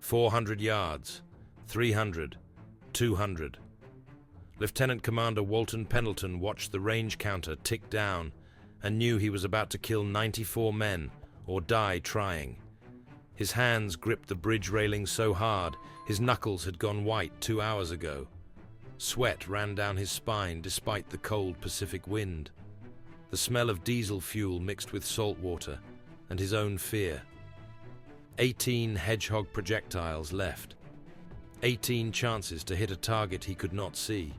400 yards, 300, 200. Lieutenant Commander Walton Pendleton watched the range counter tick down and knew he was about to kill 94 men or die trying. His hands gripped the bridge railing so hard his knuckles had gone white 2 hours ago. Sweat ran down his spine despite the cold Pacific wind. The smell of diesel fuel mixed with salt water and his own fear. 18 hedgehog projectiles left. 18 chances to hit a target he could not see,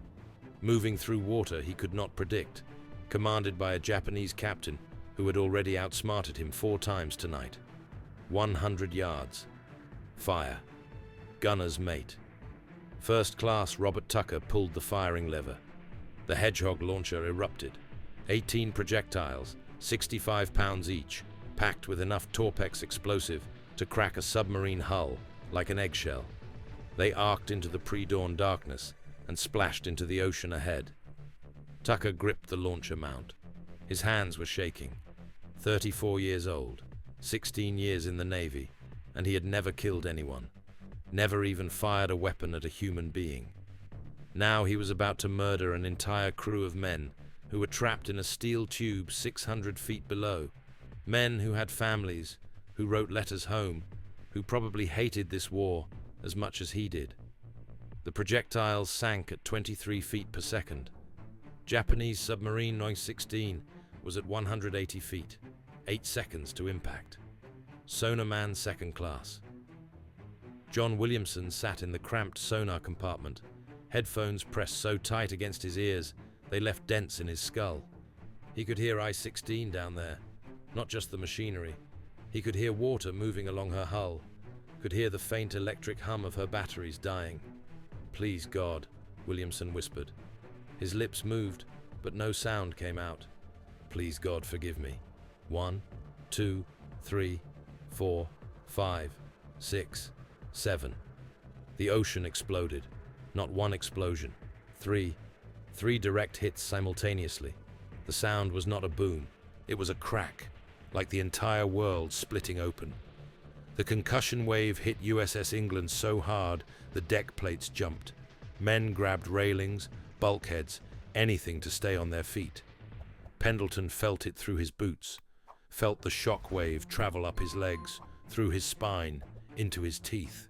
moving through water he could not predict, commanded by a Japanese captain who had already outsmarted him 4 times tonight. 100 yards. Fire. Gunner's mate. First Class Robert Tucker pulled the firing lever. The hedgehog launcher erupted. 18 projectiles, 65 pounds each, packed with enough Torpex explosive to crack a submarine hull like an eggshell. They arced into the pre-dawn darkness and splashed into the ocean ahead. Tucker gripped the launcher mount. His hands were shaking. 34 years old, 16 years in the Navy, and he had never killed anyone, never even fired a weapon at a human being. Now he was about to murder an entire crew of men who were trapped in a steel tube 600 feet below, men who had families, who wrote letters home, who probably hated this war as much as he did. The projectiles sank at 23 feet per second. Japanese submarine No. 16 was at 180 feet, 8 seconds to impact. Sonarman second class. John Williamson sat in the cramped sonar compartment, headphones pressed so tight against his ears they left dents in his skull. He could hear I-16 down there, not just the machinery. He could hear water moving along her hull, could hear the faint electric hum of her batteries dying. "Please God," Williamson whispered. His lips moved, but no sound came out. "Please God, forgive me. 1, 2, 3, 4, 5, 6, 7. The ocean exploded. Not one explosion. 3 direct hits simultaneously. The sound was not a boom. It was a crack, like the entire world splitting open. The concussion wave hit USS England so hard the deck plates jumped. Men grabbed railings, bulkheads, anything to stay on their feet. Pendleton felt it through his boots, felt the shock wave travel up his legs, through his spine, into his teeth.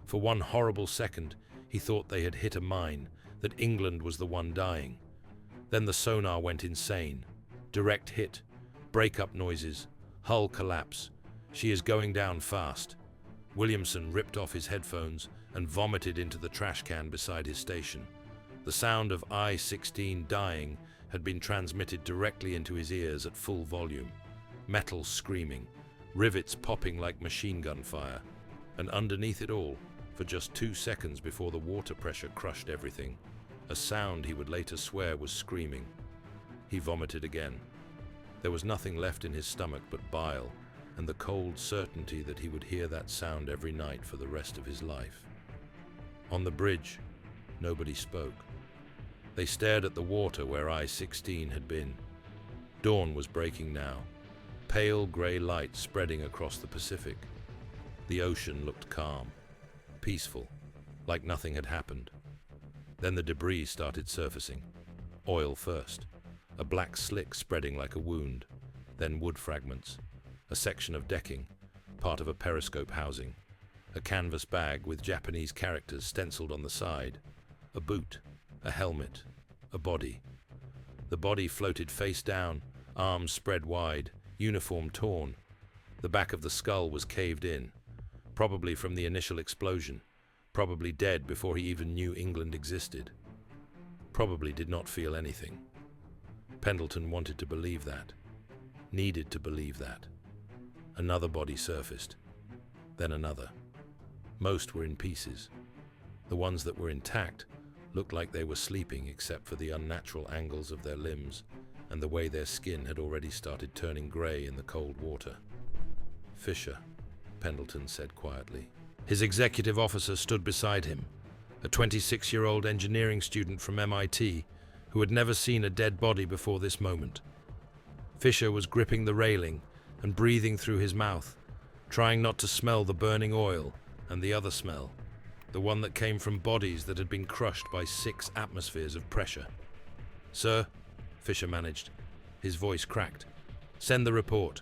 For one horrible second, he thought they had hit a mine, that England was the one dying. Then the sonar went insane. Direct hit, breakup noises, hull collapse. She is going down fast. Williamson ripped off his headphones and vomited into the trash can beside his station. The sound of I-16 dying had been transmitted directly into his ears at full volume. Metal screaming, rivets popping like machine gun fire. And underneath it all, for just 2 seconds before the water pressure crushed everything, a sound he would later swear was screaming. He vomited again. There was nothing left in his stomach but bile, and the cold certainty that he would hear that sound every night for the rest of his life. On the bridge, nobody spoke. They stared at the water where I-16 had been. Dawn was breaking now, pale grey light spreading across the Pacific. The ocean looked calm, peaceful, like nothing had happened. Then the debris started surfacing. Oil first, a black slick spreading like a wound, then wood fragments, a section of decking, part of a periscope housing, a canvas bag with Japanese characters stenciled on the side, a boot, a helmet, a body. The body floated face down, arms spread wide, uniform torn. The back of the skull was caved in, probably from the initial explosion, probably dead before he even knew England existed. Probably did not feel anything. Pendleton wanted to believe that, needed to believe that. Another body surfaced, then another. Most were in pieces. The ones that were intact looked like they were sleeping except for the unnatural angles of their limbs and the way their skin had already started turning grey in the cold water. "Fisher," Pendleton said quietly. His executive officer stood beside him, a 26-year-old engineering student from MIT who had never seen a dead body before this moment. Fisher was gripping the railing and breathing through his mouth, trying not to smell the burning oil And the other smell, the one that came from bodies that had been crushed by 6 atmospheres of pressure. "Sir," Fisher managed. His voice cracked. "Send the report.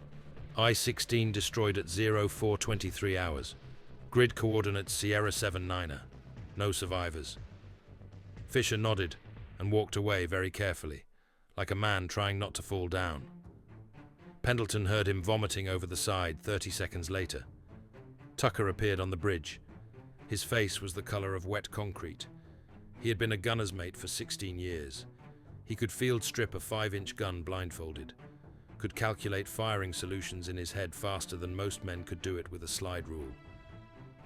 I-16 destroyed at 0423 hours. Grid coordinates Sierra 79er. No survivors." Fisher nodded and walked away very carefully, like a man trying not to fall down. Pendleton heard him vomiting over the side 30 seconds later. Tucker appeared on the bridge. His face was the color of wet concrete. He had been a gunner's mate for 16 years. He could field strip a 5-inch gun blindfolded, could calculate firing solutions in his head faster than most men could do it with a slide rule.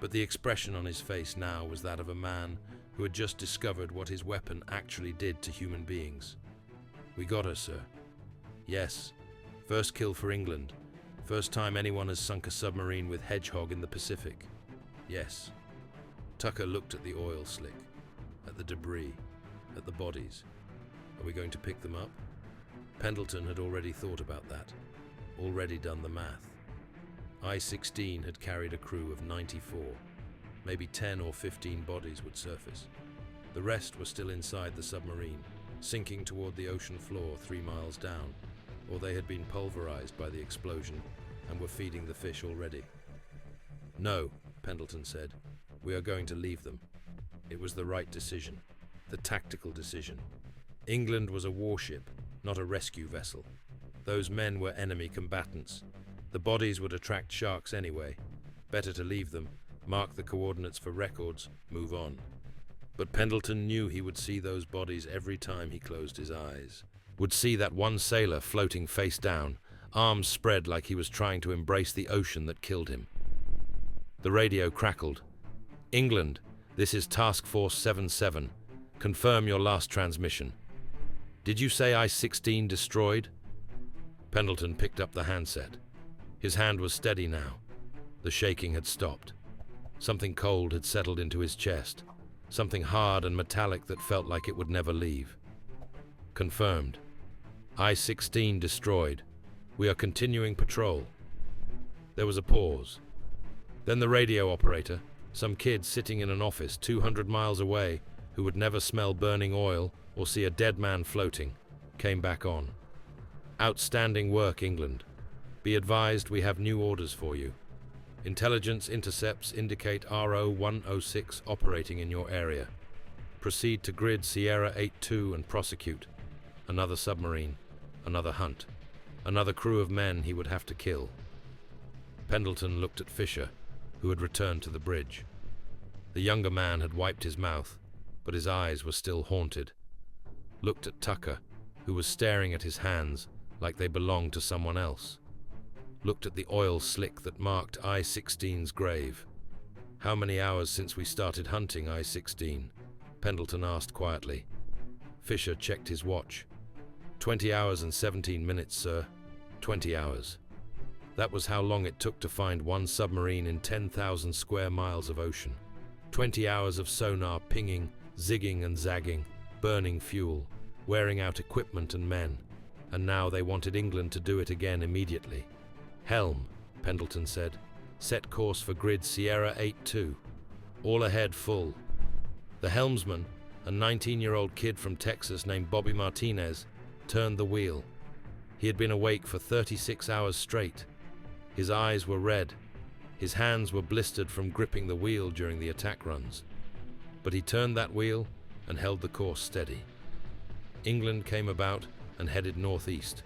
But the expression on his face now was that of a man who had just discovered what his weapon actually did to human beings. "We got her, sir." "Yes. First kill for England. First time anyone has sunk a submarine with Hedgehog in the Pacific." "Yes." Tucker looked at the oil slick, at the debris, at the bodies. "Are we going to pick them up?" Pendleton had already thought about that, already done the math. I-16 had carried a crew of 94. Maybe 10 or 15 bodies would surface. The rest were still inside the submarine, sinking toward the ocean floor 3 miles down, or they had been pulverized by the explosion and were feeding the fish already. "No," Pendleton said. "We are going to leave them." It was the right decision, the tactical decision. England was a warship, not a rescue vessel. Those men were enemy combatants. The bodies would attract sharks anyway. Better to leave them, mark the coordinates for records, move on. But Pendleton knew he would see those bodies every time he closed his eyes. Would see that one sailor floating face down, arms spread like he was trying to embrace the ocean that killed him. The radio crackled. "England, this is Task Force 77. Confirm your last transmission." "Did you say I-16 destroyed?" Pendleton picked up the handset. His hand was steady now. The shaking had stopped. Something cold had settled into his chest, something hard and metallic that felt like it would never leave. "Confirmed. I-16 destroyed. We are continuing patrol." There was a pause. Then the radio operator, some kid sitting in an office 200 miles away who would never smell burning oil or see a dead man floating, came back on. "Outstanding work, England. Be advised we have new orders for you. Intelligence intercepts indicate RO-106 operating in your area. Proceed to grid Sierra 82 and prosecute. Another submarine, another hunt, another crew of men he would have to kill." Pendleton looked at Fisher, who had returned to the bridge. The younger man had wiped his mouth, but his eyes were still haunted. Looked at Tucker, who was staring at his hands like they belonged to someone else. Looked at the oil slick that marked I-16's grave. "How many hours since we started hunting I-16? Pendleton asked quietly. Fisher checked his watch. 20 hours and 17 minutes, sir. 20 hours. That was how long it took to find one submarine in 10,000 square miles of ocean. 20 hours of sonar pinging, zigging and zagging, burning fuel, wearing out equipment and men. And now they wanted England to do it again immediately. "Helm," Pendleton said. "Set course for grid Sierra 82. All ahead full." The helmsman, a 19-year-old kid from Texas named Bobby Martinez, turned the wheel. He had been awake for 36 hours straight. His eyes were red. His hands were blistered from gripping the wheel during the attack runs. But he turned that wheel and held the course steady. England came about and headed northeast,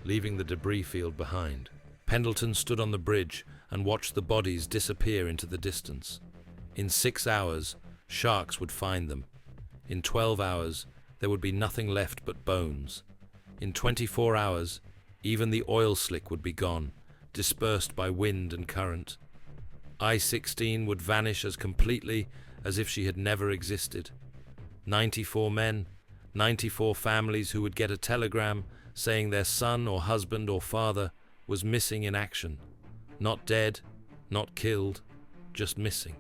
leaving the debris field behind. Pendleton stood on the bridge and watched the bodies disappear into the distance. In 6 hours, sharks would find them. In 12 hours, there would be nothing left but bones. In 24 hours, even the oil slick would be gone, dispersed by wind and current. I-16 would vanish as completely as if she had never existed. 94 men, 94 families who would get a telegram saying their son or husband or father was missing in action. Not dead, not killed, just missing.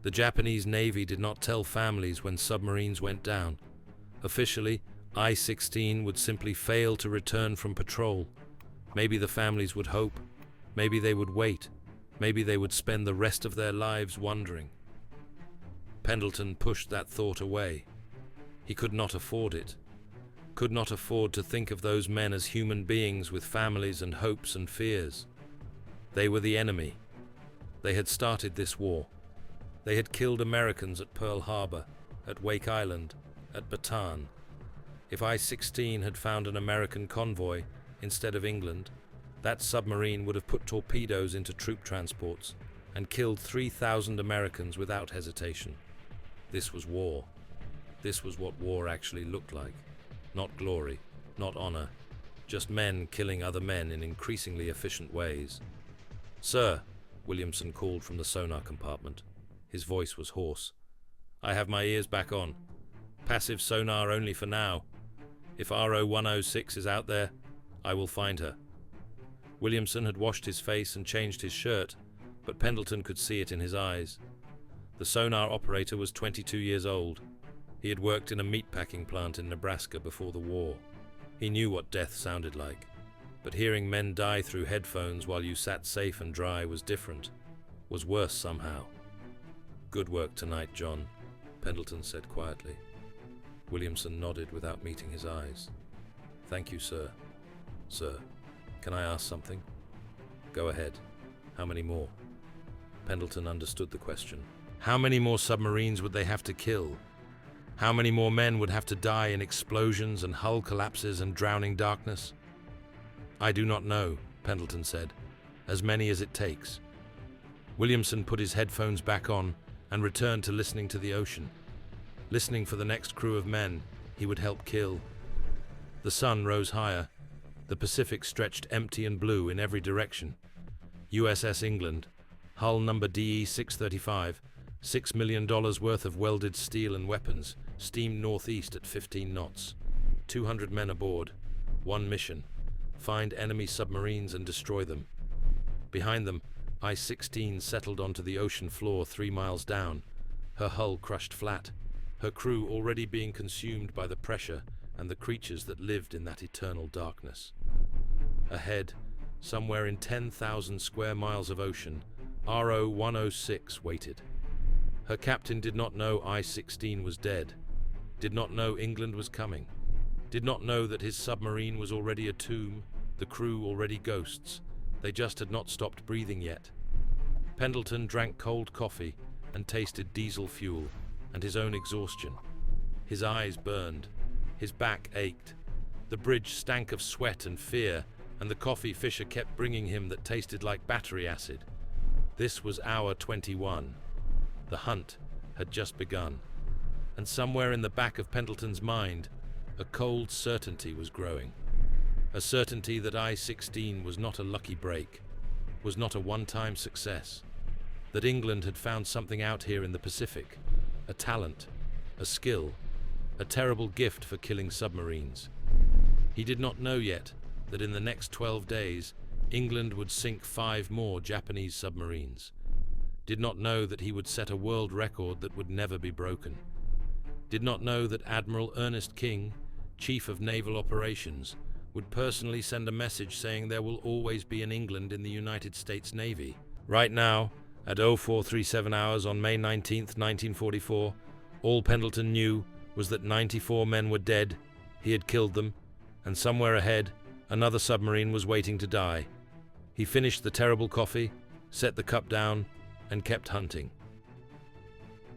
The Japanese Navy did not tell families when submarines went down. Officially, I-16 would simply fail to return from patrol. Maybe the families would hope, maybe they would wait, Maybe they would spend the rest of their lives wondering. Pendleton pushed that thought away. He could not afford it. Could not afford to think of those men as human beings with families and hopes and fears. They were the enemy. They had started this war. They had killed Americans at Pearl Harbor, at Wake Island, at Bataan. If I-16 had found an American convoy instead of England, that submarine would have put torpedoes into troop transports and killed 3,000 Americans without hesitation. This was war. This was what war actually looked like. Not glory, not honor, just men killing other men in increasingly efficient ways. "Sir," Williamson called from the sonar compartment. His voice was hoarse. "I have my ears back on. Passive sonar only for now. If RO-106 is out there, I will find her." Williamson had washed his face and changed his shirt, but Pendleton could see it in his eyes. The sonar operator was 22 years old. He had worked in a meatpacking plant in Nebraska before the war. He knew what death sounded like, but hearing men die through headphones while you sat safe and dry was different, was worse somehow. "Good work tonight, John," Pendleton said quietly. Williamson nodded without meeting his eyes. "Thank you, sir." "Sir, can I ask something?" "Go ahead. How many more?" Pendleton understood the question. How many more submarines would they have to kill? How many more men would have to die in explosions and hull collapses and drowning darkness? "I do not know," Pendleton said. "As many as it takes." Williamson put his headphones back on and returned to listening to the ocean, listening for the next crew of men he would help kill. The sun rose higher. The Pacific stretched empty and blue in every direction. USS England, hull number DE-635, $6 million worth of welded steel and weapons, steamed northeast at 15 knots. 200 men aboard. One mission: find enemy submarines and destroy them. Behind them, I-16 settled onto the ocean floor 3 miles down, her hull crushed flat, her crew already being consumed by the pressure and the creatures that lived in that eternal darkness. Ahead, somewhere in 10,000 square miles of ocean, RO-106 waited. Her captain did not know I-16 was dead, did not know England was coming, did not know that his submarine was already a tomb, the crew already ghosts. They just had not stopped breathing yet. Pendleton drank cold coffee and tasted diesel fuel and his own exhaustion. His eyes burned. His back ached. The bridge stank of sweat and fear, and the coffee Fisher kept bringing him that tasted like battery acid. This was hour 21. The hunt had just begun, and somewhere in the back of Pendleton's mind, a cold certainty was growing. A certainty that I-16 was not a lucky break, was not a one-time success, that England had found something out here in the Pacific, a talent, a skill, a terrible gift for killing submarines. He did not know yet that in the next 12 days, England would sink 5 more Japanese submarines. Did not know that he would set a world record that would never be broken. Did not know that Admiral Ernest King, Chief of Naval Operations, would personally send a message saying there will always be an England in the United States Navy. Right now, at 0437 hours on May 19th, 1944, all Pendleton knew was that 94 men were dead, he had killed them, and somewhere ahead, another submarine was waiting to die. He finished the terrible coffee, set the cup down, and kept hunting.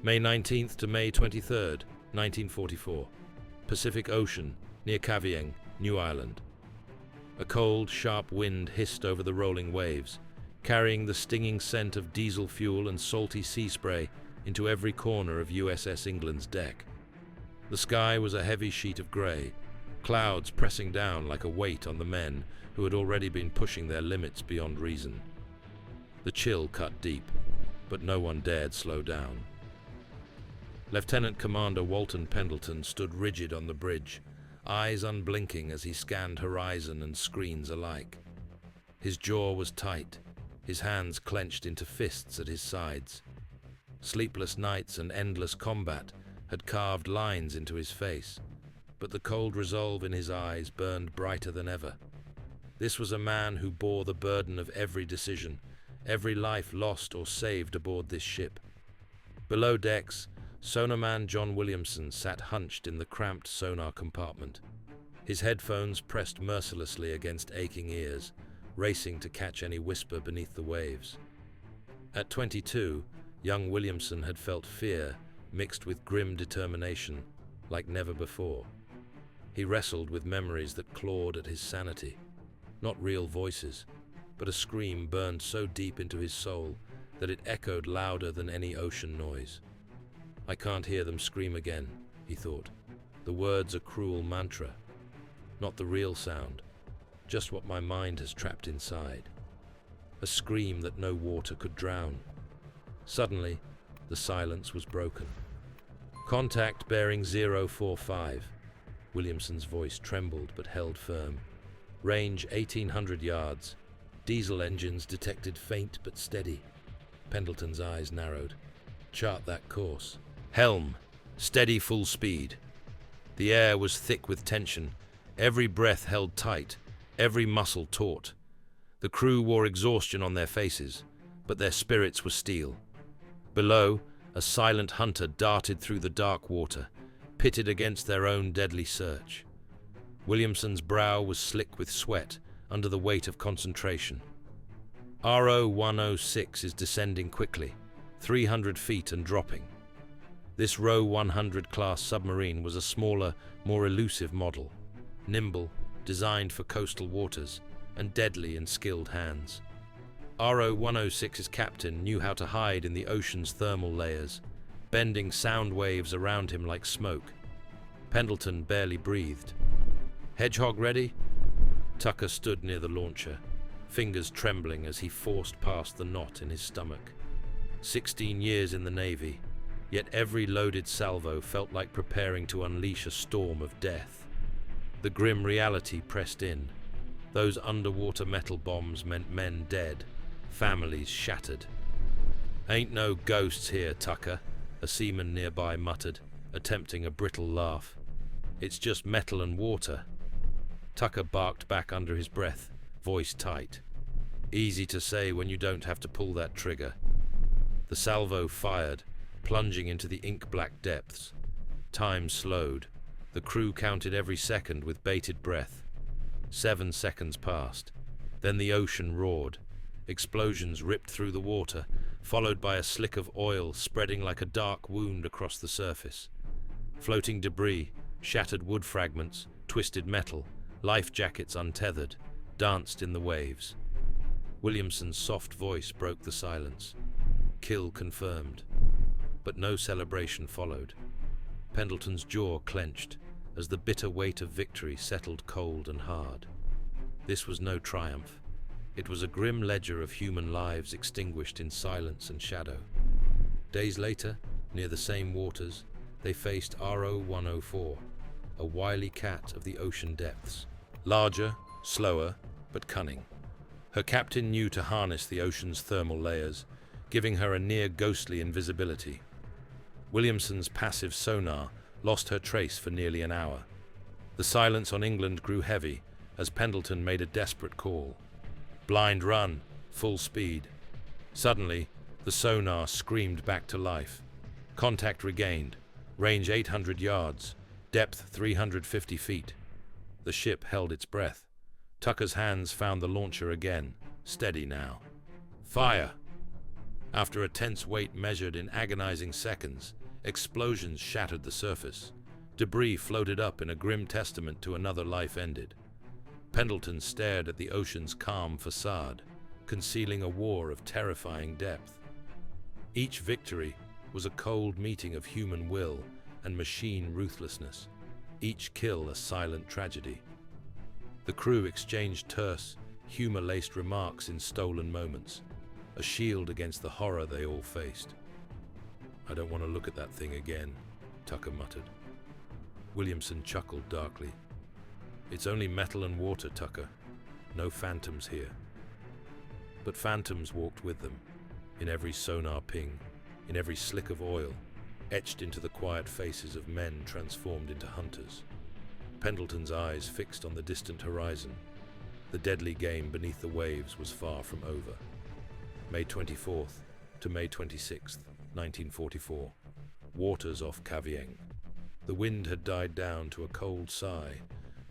May 19th to May 23rd, 1944. Pacific Ocean, near Kavieng, New Ireland. A cold, sharp wind hissed over the rolling waves, carrying the stinging scent of diesel fuel and salty sea spray into every corner of USS England's deck. The sky was a heavy sheet of grey, clouds pressing down like a weight on the men who had already been pushing their limits beyond reason. The chill cut deep, but no one dared slow down. Lieutenant Commander Walton Pendleton stood rigid on the bridge, eyes unblinking as he scanned horizon and screens alike. His jaw was tight, his hands clenched into fists at his sides. Sleepless nights and endless combat had carved lines into his face, but the cold resolve in his eyes burned brighter than ever. This was a man who bore the burden of every decision, every life lost or saved aboard this ship. Below decks, sonarman John Williamson sat hunched in the cramped sonar compartment, his headphones pressed mercilessly against aching ears, racing to catch any whisper beneath the waves. At 22, young Williamson had felt fear mixed with grim determination like never before. He wrestled with memories that clawed at his sanity. Not real voices, but a scream burned so deep into his soul that it echoed louder than any ocean noise. "I can't hear them scream again," he thought. "The words a cruel mantra. Not the real sound, just what my mind has trapped inside. A scream that no water could drown." Suddenly, the silence was broken. "Contact bearing 045. Williamson's voice trembled but held firm. "Range 1,800 yards. Diesel engines detected faint but steady." Pendleton's eyes narrowed. "Chart that course." "Helm. Steady full speed." The air was thick with tension. Every breath held tight, every muscle taut. The crew wore exhaustion on their faces, but their spirits were steel. Below, a silent hunter darted through the dark water, pitted against their own deadly search. Williamson's brow was slick with sweat under the weight of concentration. RO-106 is descending quickly, 300 feet and dropping. This RO 100 class submarine was a smaller, more elusive model, nimble, designed for coastal waters, and deadly in skilled hands. RO-106's captain knew how to hide in the ocean's thermal layers, bending sound waves around him like smoke. Pendleton barely breathed. "Hedgehog ready?" Tucker stood near the launcher, fingers trembling as he forced past the knot in his stomach. 16 years in the Navy, yet every loaded salvo felt like preparing to unleash a storm of death. The grim reality pressed in. Those underwater metal bombs meant men dead, families shattered. "Ain't no ghosts here, Tucker," a seaman nearby muttered, attempting a brittle laugh. "It's just metal and water." Tucker barked back under his breath, voice tight. "Easy to say when you don't have to pull that trigger." The salvo fired, plunging into the ink-black depths. Time slowed. The crew counted every second with bated breath. 7 seconds passed. Then the ocean roared. Explosions ripped through the water, followed by a slick of oil spreading like a dark wound across the surface. Floating debris, shattered wood fragments, twisted metal, life jackets untethered, danced in the waves. Williamson's soft voice broke the silence. Kill confirmed. But no celebration followed. Pendleton's jaw clenched as the bitter weight of victory settled cold and hard. This was no triumph. It was a grim ledger of human lives extinguished in silence and shadow. Days later, near the same waters, they faced RO-104, a wily cat of the ocean depths. Larger, slower, but cunning. Her captain knew to harness the ocean's thermal layers, giving her a near-ghostly invisibility. Williamson's passive sonar lost her trace for nearly an hour. The silence on England grew heavy as Pendleton made a desperate call. "Blind run, full speed." Suddenly, the sonar screamed back to life. Contact regained, range 800 yards, depth 350 feet. The ship held its breath. Tucker's hands found the launcher again, steady now. "Fire!" After a tense wait measured in agonizing seconds, explosions shattered the surface. Debris floated up in a grim testament to another life ended. Pendleton stared at the ocean's calm facade, concealing a war of terrifying depth. Each victory was a cold meeting of human will and machine ruthlessness, each kill a silent tragedy. The crew exchanged terse, humor-laced remarks in stolen moments, a shield against the horror they all faced. "I don't want to look at that thing again," Tucker muttered. Williamson chuckled darkly. "It's only metal and water, Tucker. No phantoms here." But phantoms walked with them, in every sonar ping, in every slick of oil, etched into the quiet faces of men transformed into hunters. Pendleton's eyes fixed on the distant horizon. The deadly game beneath the waves was far from over. May 24th to May 26th, 1944. Waters off Cavien. The wind had died down to a cold sigh,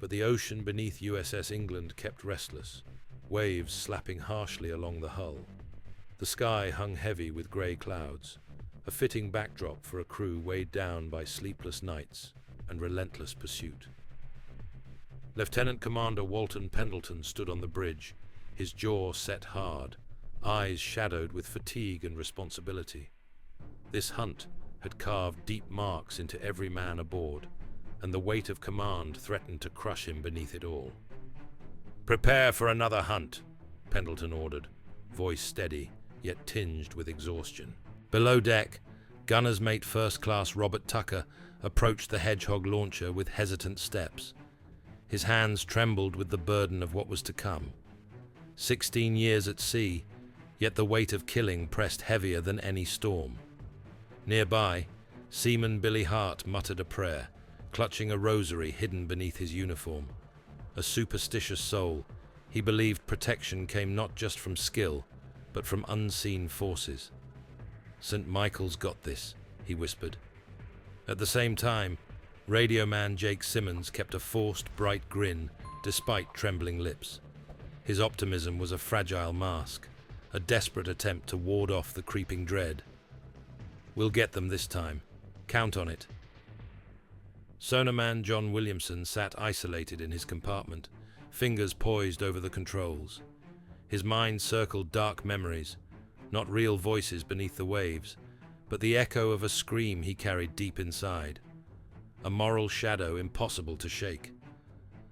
but the ocean beneath USS England kept restless, waves slapping harshly along the hull. The sky hung heavy with grey clouds, a fitting backdrop for a crew weighed down by sleepless nights and relentless pursuit. Lieutenant Commander Walton Pendleton stood on the bridge, his jaw set hard, eyes shadowed with fatigue and responsibility. This hunt had carved deep marks into every man aboard, and the weight of command threatened to crush him beneath it all. "Prepare for another hunt," Pendleton ordered, voice steady, yet tinged with exhaustion. Below deck, gunner's mate First Class Robert Tucker approached the Hedgehog launcher with hesitant steps. His hands trembled with the burden of what was to come. 16 years at sea, yet the weight of killing pressed heavier than any storm. Nearby, Seaman Billy Hart muttered a prayer, clutching a rosary hidden beneath his uniform. A superstitious soul, he believed protection came not just from skill, but from unseen forces. "St. Michael's got this," he whispered. At the same time, radio man Jake Simmons kept a forced, bright grin despite trembling lips. His optimism was a fragile mask, a desperate attempt to ward off the creeping dread. "We'll get them this time. Count on it." Sonarman John Williamson sat isolated in his compartment, fingers poised over the controls. His mind circled dark memories, not real voices beneath the waves, but the echo of a scream he carried deep inside. A moral shadow impossible to shake.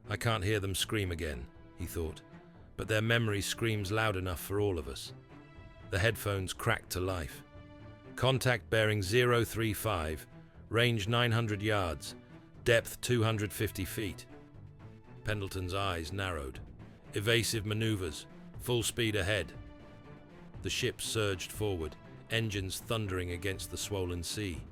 "I can't hear them scream again," he thought, but their memory screams loud enough for all of us. The headphones cracked to life. "Contact bearing 035, range 900 yards, depth 250 feet. Pendleton's eyes narrowed. "Evasive maneuvers, full speed ahead." The ship surged forward, engines thundering against the swollen sea.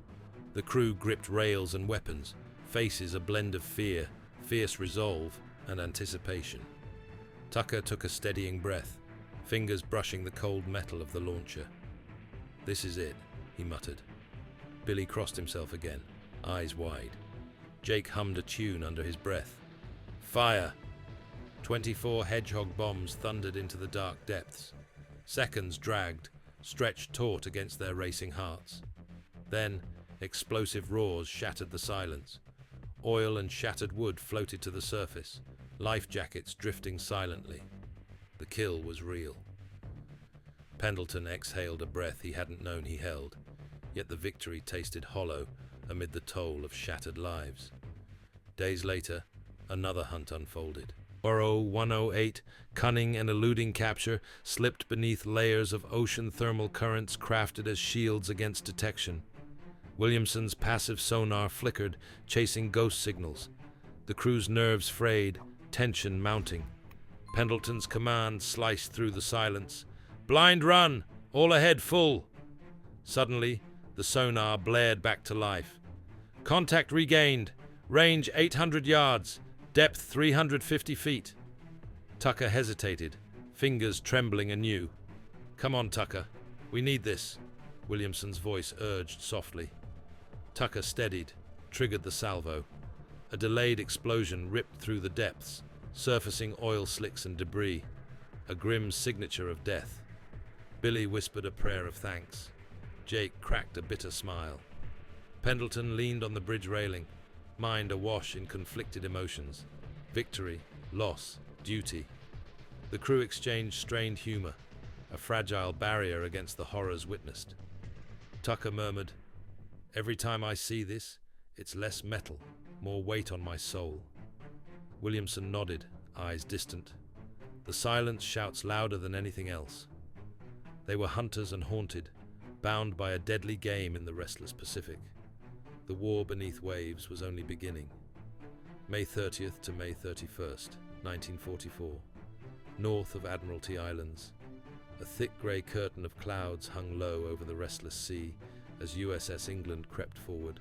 The crew gripped rails and weapons, faces a blend of fear, fierce resolve, and anticipation. Tucker took a steadying breath, fingers brushing the cold metal of the launcher. "This is it," he muttered. Billy crossed himself again, eyes wide. Jake hummed a tune under his breath. "Fire!" 24 Hedgehog bombs thundered into the dark depths. Seconds dragged, stretched taut against their racing hearts. Then, explosive roars shattered the silence. Oil and shattered wood floated to the surface, life jackets drifting silently. The kill was real. Pendleton exhaled a breath he hadn't known he held, yet the victory tasted hollow amid the toll of shattered lives. Days later, another hunt unfolded. Oro 108, cunning and eluding capture, slipped beneath layers of ocean thermal currents crafted as shields against detection. Williamson's passive sonar flickered, chasing ghost signals. The crew's nerves frayed, tension mounting. Pendleton's command sliced through the silence. "Blind run! All ahead full!" Suddenly, the sonar blared back to life. "Contact regained! Range 800 yards! Depth 350 feet. Tucker hesitated, fingers trembling anew. "Come on, Tucker. We need this," Williamson's voice urged softly. Tucker steadied, triggered the salvo. A delayed explosion ripped through the depths, surfacing oil slicks and debris, a grim signature of death. Billy whispered a prayer of thanks. Jake cracked a bitter smile. Pendleton leaned on the bridge railing, mind awash in conflicted emotions. Victory, loss, duty. The crew exchanged strained humor, a fragile barrier against the horrors witnessed. Tucker murmured, "Every time I see this, it's less metal, more weight on my soul." Williamson nodded, eyes distant. The silence shouts louder than anything else. They were hunters and haunted, bound by a deadly game in the restless Pacific. The war beneath waves was only beginning. May 30th to May 31st, 1944. North of Admiralty Islands. A thick grey curtain of clouds hung low over the restless sea as USS England crept forward,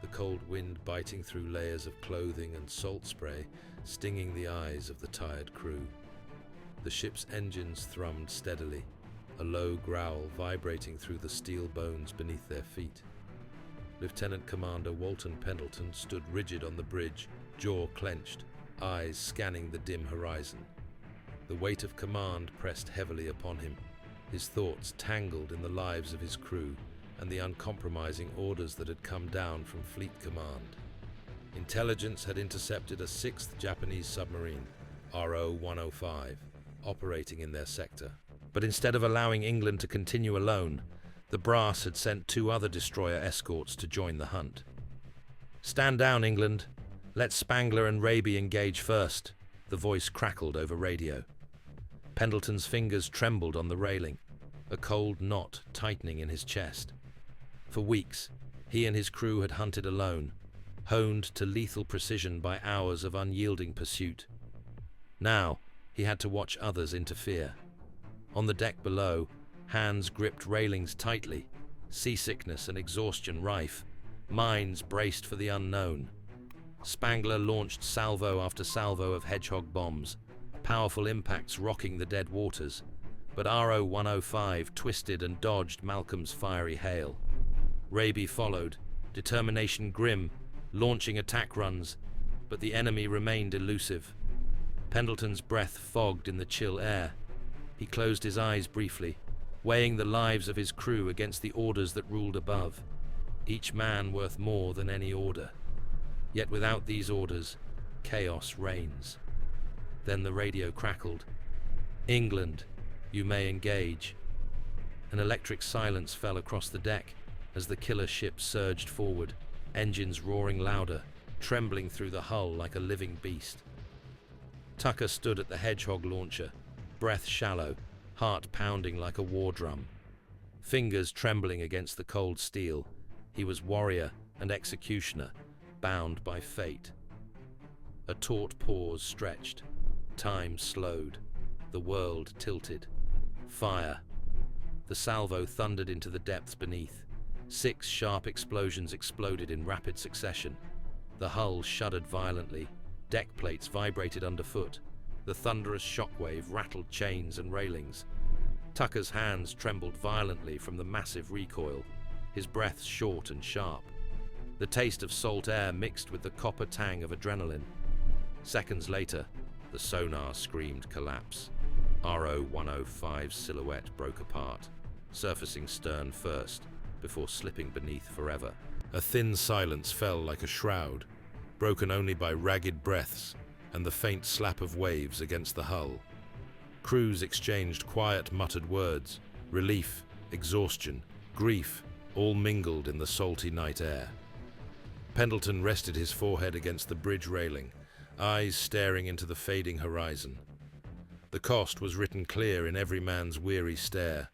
the cold wind biting through layers of clothing and salt spray, stinging the eyes of the tired crew. The ship's engines thrummed steadily, a low growl vibrating through the steel bones beneath their feet. Lieutenant Commander Walton Pendleton stood rigid on the bridge, jaw clenched, eyes scanning the dim horizon. The weight of command pressed heavily upon him, his thoughts tangled in the lives of his crew and the uncompromising orders that had come down from Fleet Command. Intelligence had intercepted a 6th Japanese submarine, RO-105, operating in their sector. But instead of allowing England to continue alone, the brass had sent 2 other destroyer escorts to join the hunt. "Stand down, England. Let Spangler and Raby engage first," the voice crackled over radio. Pendleton's fingers trembled on the railing, a cold knot tightening in his chest. For weeks, he and his crew had hunted alone, honed to lethal precision by hours of unyielding pursuit. Now, he had to watch others interfere. On the deck below, hands gripped railings tightly, seasickness and exhaustion rife, minds braced for the unknown. Spangler launched salvo after salvo of hedgehog bombs, powerful impacts rocking the dead waters, but RO-105 twisted and dodged Malcolm's fiery hail. Raby followed, determination grim, launching attack runs, but the enemy remained elusive. Pendleton's breath fogged in the chill air. He closed his eyes briefly, weighing the lives of his crew against the orders that ruled above, each man worth more than any order. Yet without these orders, chaos reigns. Then the radio crackled. "England, you may engage." An electric silence fell across the deck as the killer ship surged forward, engines roaring louder, trembling through the hull like a living beast. Tucker stood at the hedgehog launcher, breath shallow, heart pounding like a war drum. Fingers trembling against the cold steel, he was warrior and executioner, bound by fate. A taut pause stretched. Time slowed. The world tilted. Fire. The salvo thundered into the depths beneath. 6 sharp explosions exploded in rapid succession. The hull shuddered violently. Deck plates vibrated underfoot. The thunderous shockwave rattled chains and railings. Tucker's hands trembled violently from the massive recoil, his breath short and sharp. The taste of salt air mixed with the copper tang of adrenaline. Seconds later, the sonar screamed collapse. RO-105's silhouette broke apart, surfacing stern first, before slipping beneath forever. A thin silence fell like a shroud, broken only by ragged breaths and the faint slap of waves against the hull. Crews exchanged quiet, muttered words, relief, exhaustion, grief, all mingled in the salty night air. Pendleton rested his forehead against the bridge railing, eyes staring into the fading horizon. The cost was written clear in every man's weary stare.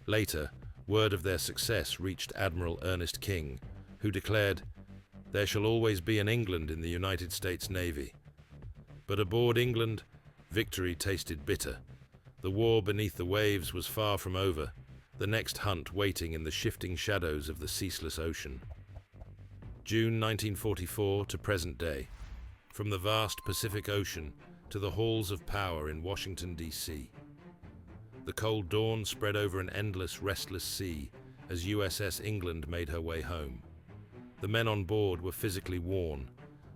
Later, word of their success reached Admiral Ernest King, who declared, "There shall always be an England in the United States Navy." But aboard England, victory tasted bitter. The war beneath the waves was far from over, the next hunt waiting in the shifting shadows of the ceaseless ocean. June 1944 to present day. From the vast Pacific Ocean to the halls of power in Washington, D.C. The cold dawn spread over an endless, restless sea as USS England made her way home. The men on board were physically worn,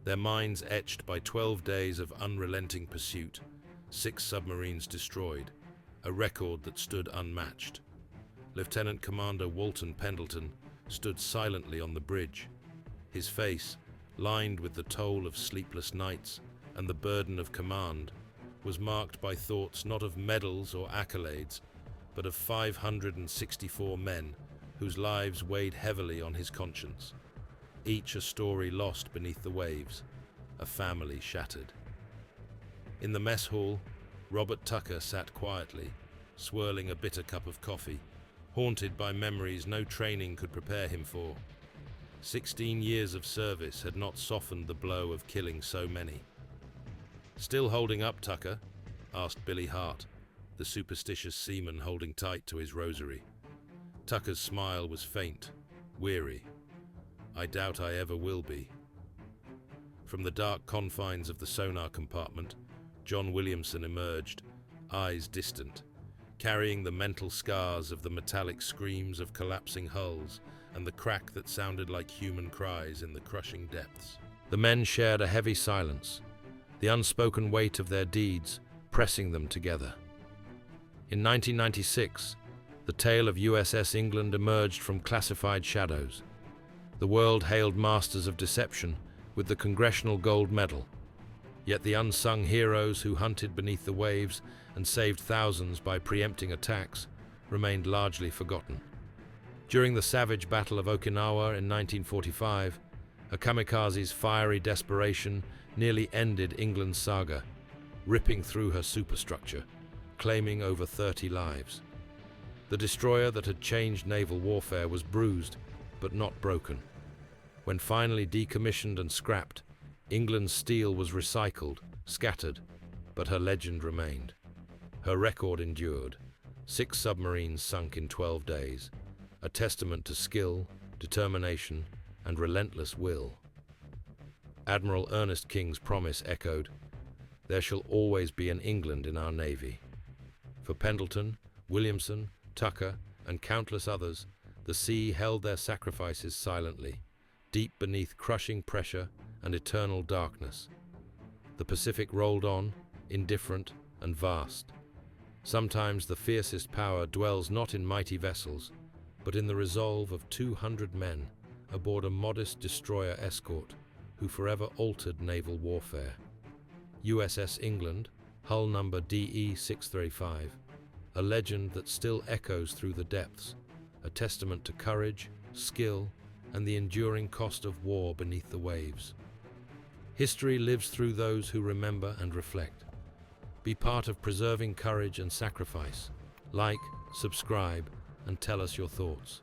their minds etched by 12 days of unrelenting pursuit, 6 submarines destroyed, a record that stood unmatched. Lieutenant Commander Walton Pendleton stood silently on the bridge. His face, lined with the toll of sleepless nights and the burden of command, was marked by thoughts not of medals or accolades, but of 564 men whose lives weighed heavily on his conscience. Each a story lost beneath the waves, a family shattered. In the mess hall, Robert Tucker sat quietly, swirling a bitter cup of coffee, haunted by memories no training could prepare him for. 16 years of service had not softened the blow of killing so many. "Still holding up, Tucker?" asked Billy Hart, the superstitious seaman holding tight to his rosary. Tucker's smile was faint, weary. "I doubt I ever will be." From the dark confines of the sonar compartment, John Williamson emerged, eyes distant, carrying the mental scars of the metallic screams of collapsing hulls and the crack that sounded like human cries in the crushing depths. The men shared a heavy silence, the unspoken weight of their deeds pressing them together. In 1996, the tale of USS England emerged from classified shadows. The world hailed masters of deception with the Congressional Gold Medal. Yet the unsung heroes who hunted beneath the waves and saved thousands by preempting attacks remained largely forgotten. During the savage Battle of Okinawa in 1945, a kamikaze's fiery desperation nearly ended England's saga, ripping through her superstructure, claiming over 30 lives. The destroyer that had changed naval warfare was bruised, but not broken. When finally decommissioned and scrapped, England's steel was recycled, scattered, but her legend remained. Her record endured. 6 submarines sunk in 12 days, a testament to skill, determination, and relentless will. Admiral Ernest King's promise echoed, "There shall always be an England in our Navy." For Pendleton, Williamson, Tucker, and countless others, the sea held their sacrifices silently, deep beneath crushing pressure and eternal darkness. The Pacific rolled on, indifferent and vast. Sometimes the fiercest power dwells not in mighty vessels, but in the resolve of 200 men aboard a modest destroyer escort who forever altered naval warfare. USS England, hull number DE-635, a legend that still echoes through the depths, a testament to courage, skill, and the enduring cost of war beneath the waves. History lives through those who remember and reflect. Be part of preserving courage and sacrifice. Like, subscribe, and tell us your thoughts.